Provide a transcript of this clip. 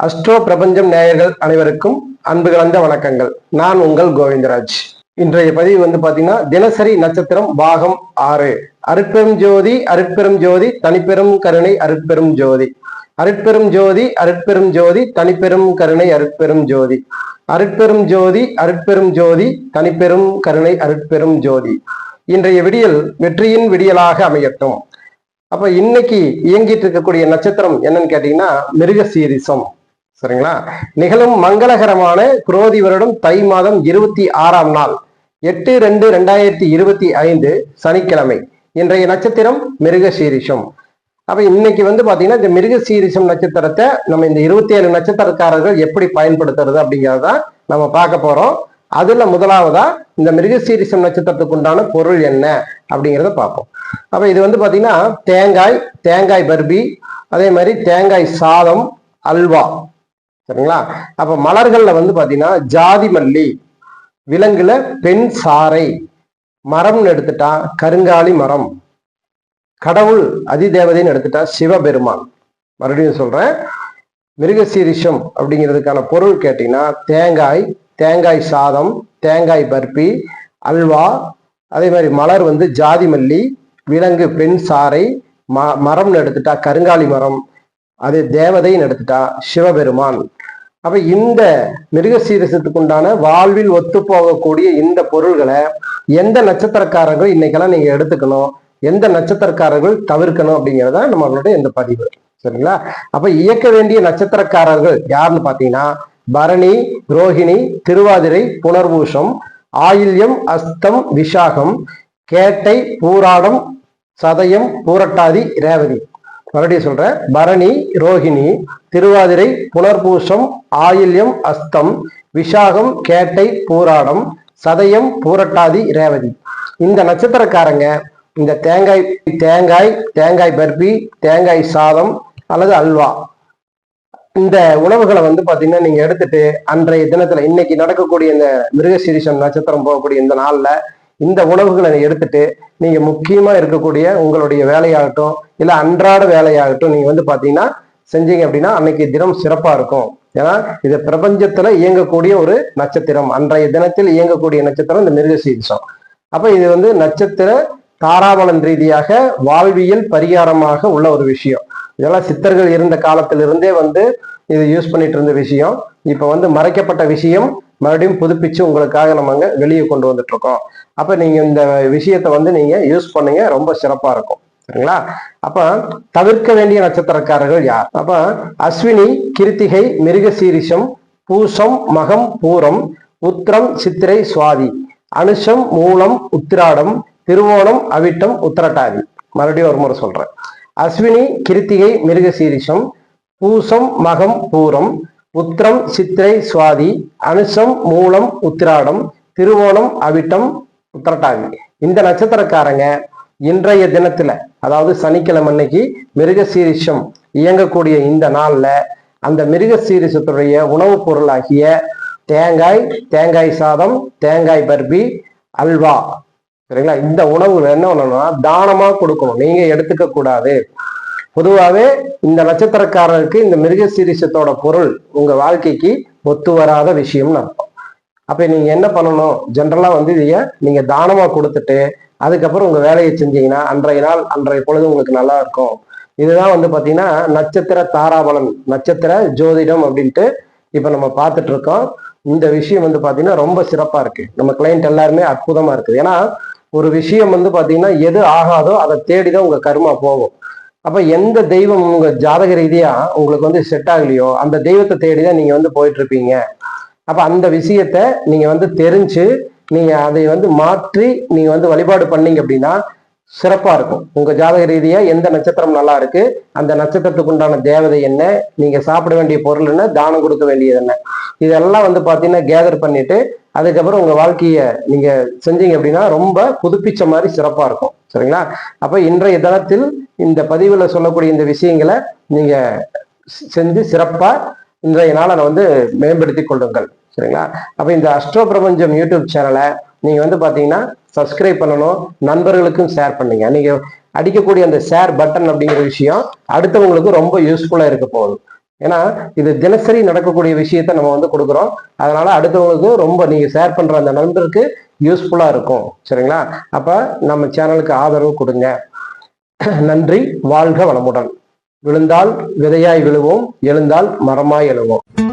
Astro பிரபஞ்சம் நேயர்கள் அனைவருக்கும் அன்பு கலந்த வணக்கங்கள். நான் உங்கள் கோவிந்தராஜ். இன்றைய பதிவு பாத்தீங்கன்னா தினசரி நட்சத்திரம் பாகம் 6. அருட்பெரும் ஜோதி அருட்பெரும் ஜோதி தனிப்பெரும் கருணை அருட்பெரும் ஜோதி, அருட்பெரும் ஜோதி அருட்பெரும் ஜோதி தனிப்பெரும் கருணை அருட்பெரும் ஜோதி, அருட்பெரும் ஜோதி அருட்பெரும் ஜோதி தனிப்பெரும் கருணை அருட்பெரும் ஜோதி. இன்றைய விடியல் வெற்றியின் விடியலாக அமையட்டும். அப்ப இன்னைக்கு இயங்கிட்டு இருக்கக்கூடிய நட்சத்திரம் என்னன்னு கேட்டீங்கன்னா மிருகசீரிசம். சரிங்களா? நிகழும் மங்களகரமான குரோதி வருடம் தை மாதம் 26ஆம் நாள் 8/2/2025 சனிக்கிழமை. இன்றைய நட்சத்திரம் மிருகசீரிஷம். அப்ப இன்னைக்கு பாத்தீங்கன்னா இந்த மிருகசீரிஷம் நட்சத்திரத்தை நம்ம இந்த 27 நட்சத்திரக்காரர்கள் எப்படி பயன்படுத்துறது அப்படிங்கிறத நம்ம பார்க்க போறோம். அதுல முதலாவதா இந்த மிருகசீரிஷம் நட்சத்திரத்துக்கு உண்டான பொருள் என்ன அப்படிங்கிறத பார்ப்போம். அப்ப இது பாத்தீங்கன்னா தேங்காய் பர்பி, அதே மாதிரி தேங்காய் சாதம், அல்வா. சரிங்களா? அப்ப மலர்கள்ல பாத்தீங்கன்னா ஜாதி மல்லி, விலங்குல பெண் சாரை, மரம்னு எடுத்துட்டா கருங்காலி மரம், கடவுள் அதிதேவதைன்னு எடுத்துட்டா சிவபெருமான். மறுபடியும் சொல்றேன், மிருகசீரிஷம் அப்படிங்கிறதுக்கான பொருள் கேட்டீங்கன்னா தேங்காய் சாதம், தேங்காய் பர்பி, அல்வா, அதே மாதிரி மலர் ஜாதி மல்லி, விலங்கு பெண் சாரை, மரம்னு எடுத்துட்டா கருங்காலி மரம், அது தேவதைன்னு எடுத்துட்டா சிவபெருமான். அப்ப இந்த மிருகசீரிசத்துக்கு உண்டான வாழ்வில் ஒத்து போகக்கூடிய இந்த பொருள்களை எந்த நட்சத்திரக்காரர்கள் இன்னைக்கெல்லாம் நீங்க எடுத்துக்கணும், எந்த நட்சத்திரக்காரர்கள் தவிர்க்கணும் அப்படிங்கிறத நம்மளுடைய இந்த பதிவு. சரிங்களா? அப்ப இயக்க வேண்டிய நட்சத்திரக்காரர்கள் யாருன்னு பாத்தீங்கன்னா பரணி, ரோஹிணி, திருவாதிரை, புனர்பூஷம், ஆயில்யம், அஸ்தம், விஷாகம், கேட்டை, பூராடம், சதயம், பூரட்டாதி, ரேவதி. மறுபடியும் சொல்றேன், பரணி, ரோஹிணி, திருவாதிரை, புனர்பூசம், ஆயில்யம், அஸ்தம், விஷாகம், கேட்டை, பூராடம், சதயம், பூரட்டாதி, ரேவதி. இந்த நட்சத்திரக்காரங்க இந்த தேங்காய் பர்பி, தேங்காய் சாதம் அல்லது அல்வா, இந்த உணவுகளை பாத்தீங்கன்னா நீங்க எடுத்துட்டு அன்றைய தினத்துல இன்னைக்கு நடக்கக்கூடிய இந்த மிருகசீரிஷம் நட்சத்திரம் போகக்கூடிய இந்த நாள்ல இந்த உணவுகளை எடுத்துட்டு நீங்க முக்கியமா இருக்கக்கூடிய உங்களுடைய வேலையாகட்டும் இல்ல அன்றாட வேலையாகட்டும் நீங்க பாத்தீங்கன்னா செஞ்சீங்க அப்படின்னா அன்னைக்கு தினம் சிறப்பா இருக்கும். ஏன்னா இது பிரபஞ்சத்துல இயங்கக்கூடிய ஒரு நட்சத்திரம், அன்றைய தினத்தில் இயங்கக்கூடிய நட்சத்திரம் இந்த மிருகசீரிஷம். அப்ப இது நட்சத்திர தாராபலன் ரீதியாக வாழ்வியல் பரிகாரமாக உள்ள ஒரு விஷயம். இதெல்லாம் சித்தர்கள் இருந்த காலத்திலிருந்தே இது யூஸ் பண்ணிட்டு இருந்த விஷயம். இப்ப மறைக்கப்பட்ட விஷயம் மறுபடியும் புதுப்பிச்சு உங்களுக்காக நம்ம வெளியே கொண்டு வந்துட்டு இருக்கோம். அப்ப நீங்க இந்த விஷயத்த நீங்க யூஸ் பண்ணுங்க, ரொம்ப சிறப்பா இருக்கும். சரிங்களா? அப்ப தவிர்க்க வேண்டிய நட்சத்திரக்காரர்கள் யார்? அப்ப அஸ்வினி, கிருத்திகை, மிருகசீரிஷம், பூசம், மகம், பூரம், உத்திரம், சித்திரை, சுவாதி, அனுஷம், மூலம், உத்திராடம், திருவோணம், அவிட்டம், உத்திரட்டாதி. மறுபடியும் ஒரு முறை சொல்றேன், அஸ்வினி, கிருத்திகை, மிருகசீரிஷம், பூசம், மகம், பூரம், உத்திரம், சித்திரை, சுவாதி, அனுஷம், மூலம், உத்திராடம், திருவோணம், அவிட்டம், உத்திரட்டாதி. இந்த நட்சத்திரக்காரங்க இன்றைய தினத்துல, அதாவது சனிக்கிழமை அன்னைக்கு மிருகசீரிஷம் இயங்கக்கூடிய இந்த நாள்ல அந்த மிருகசீரிஷத்துடைய உணவுப் பொருளாகிய தேங்காய் சாதம், தேங்காய் பர்பி, அல்வா, சரிங்களா, இந்த உணவுகள் என்ன பண்ணணும்னா தானமா கொடுக்கணும், நீங்க எடுத்துக்க கூடாது. பொதுவாகவே இந்த நட்சத்திரக்காரருக்கு இந்த மிருகசீரிஷத்தோட பொருள் உங்க வாழ்க்கைக்கு ஒத்து வராத விஷயம்னு அர்த்தம். அப்ப நீங்க என்ன பண்ணணும், ஜென்ரலா இதைய நீங்க தானமா கொடுத்துட்டு அதுக்கப்புறம் உங்க வேலையை செஞ்சீங்கன்னா அன்றைய நாள் அன்றைய பொழுது உங்களுக்கு நல்லா இருக்கும். இதுதான் பாத்தீங்கன்னா நட்சத்திர தாராபலன், நட்சத்திர ஜோதிடம் அப்படின்ட்டு இப்ப நம்ம பார்த்துட்டு இருக்கோம். இந்த விஷயம் பாத்தீங்கன்னா ரொம்ப சிறப்பா இருக்கு. நம்ம கிளைண்ட் எல்லாருமே அற்புதமா இருக்குது. ஏன்னா ஒரு விஷயம் பாத்தீங்கன்னா எது ஆகாதோ அதை தேடிதான் உங்க கர்மா போகும். அப்ப எந்த தெய்வம் உங்க ஜாதக ரீதியா உங்களுக்கு செட் ஆகலையோ அந்த தெய்வத்தை தேடிதான் நீங்க போயிட்டு இருப்பீங்க. அப்ப அந்த விஷயத்த நீங்க தெரிஞ்சு நீங்க அதை மாற்றி நீங்க வழிபாடு பண்ணீங்க அப்படின்னா சிறப்பா இருக்கும். உங்க ஜாதக ரீதியா எந்த நட்சத்திரம் நல்லா இருக்கு, அந்த நட்சத்திரத்துக்கு உண்டான தேவதை என்ன, நீங்க சாப்பிட வேண்டிய பொருள் என்ன, தானம் கொடுக்க வேண்டியது என்ன, இதெல்லாம் பாத்தீங்கன்னா கேதர் பண்ணிட்டு அதுக்கப்புறம் உங்க வாழ்க்கைய நீங்க செஞ்சீங்க அப்படின்னா ரொம்ப புதுப்பிச்ச மாதிரி சிறப்பா இருக்கும். சரிங்களா? அப்ப இன்றைய தினத்தில் இந்த பதிவுல சொல்லக்கூடிய இந்த விஷயங்களை நீங்க செஞ்சு சிறப்பா இன்றைய நாளை மேம்படுத்தி கொள்ளுங்கள். சரிங்களா? அப்ப இந்த அஸ்ட்ரோ பிரபஞ்சம் யூடியூப் சேனலை நீங்க பாத்தீங்கன்னா சப்ஸ்கிரைப் பண்ணணும், நண்பர்களுக்கும் ஷேர் பண்ணுங்க. நீங்க அடிக்கக்கூடிய அந்த ஷேர் பட்டன் அப்படிங்கிற விஷயம் அடுத்தவங்களுக்கு ரொம்ப யூஸ்ஃபுல்லா இருக்க போகுது. ஏன்னா இது தினசரி நடக்கக்கூடிய விஷயத்த நம்ம வந்து கொடுக்குறோம். அதனால அடுத்தவங்களுக்கு ரொம்ப நீங்க ஷேர் பண்ற அந்த நண்பருக்கு யூஸ்ஃபுல்லா இருக்கும். சரிங்களா? அப்ப நம்ம சேனலுக்கு ஆதரவு கொடுங்க. நன்றி. வாழ்க வளமுடன். விழுந்தால் விதையாய் விழுவோம், எழுந்தால் மரமாய் எழுவோம்.